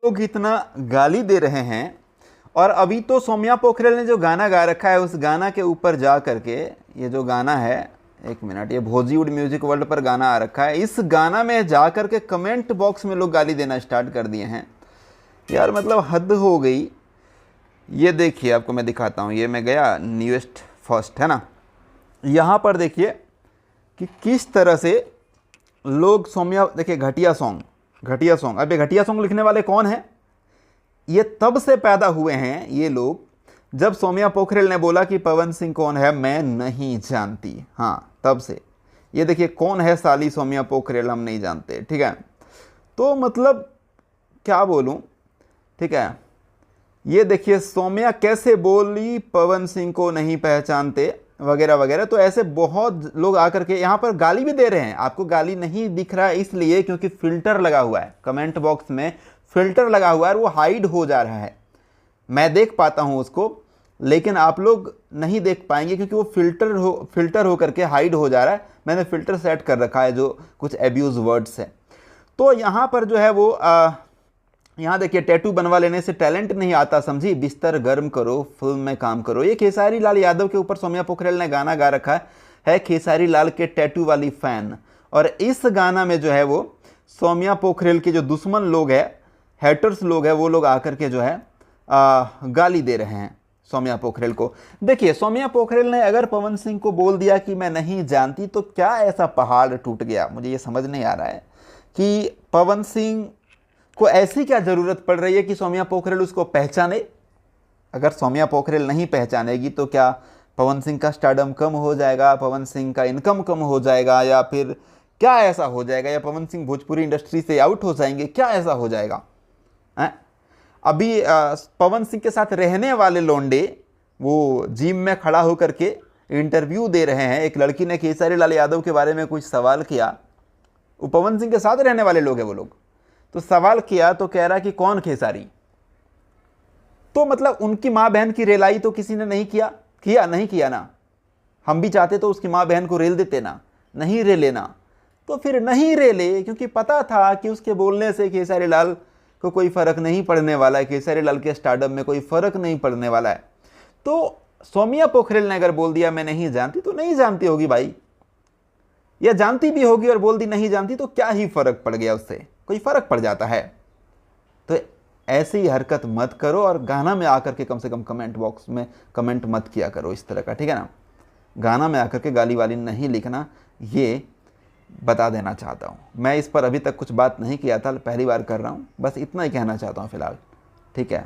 लोग इतना गाली दे रहे हैं, और अभी तो सौम्या पोखरेल ने जो गाना गा रखा है उस गाना के ऊपर जा करके, ये जो गाना है, एक मिनट, ये भोजीवुड म्यूजिक वर्ल्ड पर गाना आ रखा है, इस गाना में जा करके कमेंट बॉक्स में लोग गाली देना स्टार्ट कर दिए हैं यार, मतलब हद हो गई। ये देखिए, आपको मैं दिखाता हूँ, ये मैं गया न्यूएस्ट फर्स्ट है ना, यहाँ पर देखिए कि किस तरह से लोग सौम्या, देखिए घटिया सॉन्ग, घटिया सॉन्ग। अब ये घटिया सॉन्ग लिखने वाले कौन हैं? ये तब से पैदा हुए हैं ये लोग जब सौम्या पोखरेल ने बोला कि पवन सिंह कौन है मैं नहीं जानती। हाँ, तब से। ये देखिए, कौन है साली सौम्या पोखरेल, हम नहीं जानते। ठीक है, तो मतलब क्या बोलूं, ठीक है। ये देखिए, सौम्या कैसे बोली पवन सिंह को नहीं पहचानते वगैरह वगैरह। तो ऐसे बहुत लोग आकर के यहाँ पर गाली भी दे रहे हैं। आपको गाली नहीं दिख रहा है इसलिए क्योंकि फिल्टर लगा हुआ है, कमेंट बॉक्स में फिल्टर लगा हुआ है और वो हाइड हो जा रहा है। मैं देख पाता हूँ उसको, लेकिन आप लोग नहीं देख पाएंगे क्योंकि वो फिल्टर हो करके हाइड हो जा रहा है। मैंने फिल्टर सेट कर रखा है जो कुछ एब्यूज वर्ड्स है। तो यहाँ पर जो है वो यहाँ देखिए, टैटू बनवा लेने से टैलेंट नहीं आता समझी, बिस्तर गर्म करो फिल्म में काम करो। ये खेसारी लाल यादव के ऊपर सौम्या पोखरेल ने गाना गा रखा है खेसारी लाल के टैटू वाली फैन। और इस गाना में जो है वो सौम्या पोखरेल के जो दुश्मन लोग हैं, हेटर्स लोग हैं, वो लोग आकर के जो है गाली दे रहे हैं सौम्या पोखरेल को। देखिए, सौम्या पोखरेल ने अगर पवन सिंह को बोल दिया कि मैं नहीं जानती, तो क्या ऐसा पहाड़ टूट गया? मुझे ये समझ नहीं आ रहा है कि पवन सिंह को ऐसी क्या ज़रूरत पड़ रही है कि सौम्या पोखरेल उसको पहचाने। अगर सौम्या पोखरेल नहीं पहचानेगी तो क्या पवन सिंह का स्टारडम कम हो जाएगा, पवन सिंह का इनकम कम हो जाएगा, या फिर क्या ऐसा हो जाएगा, या पवन सिंह भोजपुरी इंडस्ट्री से आउट हो जाएंगे? क्या ऐसा हो जाएगा? अभी पवन सिंह के साथ रहने वाले लोंडे वो जिम में खड़ा होकर के इंटरव्यू दे रहे हैं। एक लड़की ने खेसारी लाल यादव के बारे में कुछ सवाल किया, वो पवन सिंह के साथ रहने वाले लोग हैं वो लोग, तो सवाल किया तो कह रहा कि कौन खेसारी? तो मतलब उनकी माँ बहन की रेलाई तो किसी ने नहीं किया नहीं किया ना। हम भी चाहते तो उसकी माँ बहन को रेल देते ना, नहीं रेले ना। तो फिर नहीं रेले क्योंकि पता था कि उसके बोलने से खेसारी लाल को कोई फर्क नहीं पड़ने वाला है, खेसारी लाल के स्टारडम में कोई फर्क नहीं पड़ने वाला है। तो सौम्या पोखरेल ने अगर बोल दिया मैं नहीं जानती, तो नहीं जानती होगी भाई, या जानती भी होगी और बोल दी नहीं जानती, तो क्या ही फर्क पड़ गया उससे? कोई फर्क पड़ जाता है? तो ऐसी ही हरकत मत करो, और गाना में आकर के कम से कम कमेंट बॉक्स में कमेंट मत किया करो इस तरह का, ठीक है ना। गाना में आकर के गाली वाली नहीं लिखना, ये बता देना चाहता हूँ। मैं इस पर अभी तक कुछ बात नहीं किया था, पहली बार कर रहा हूँ, बस इतना ही कहना चाहता हूँ फिलहाल, ठीक है।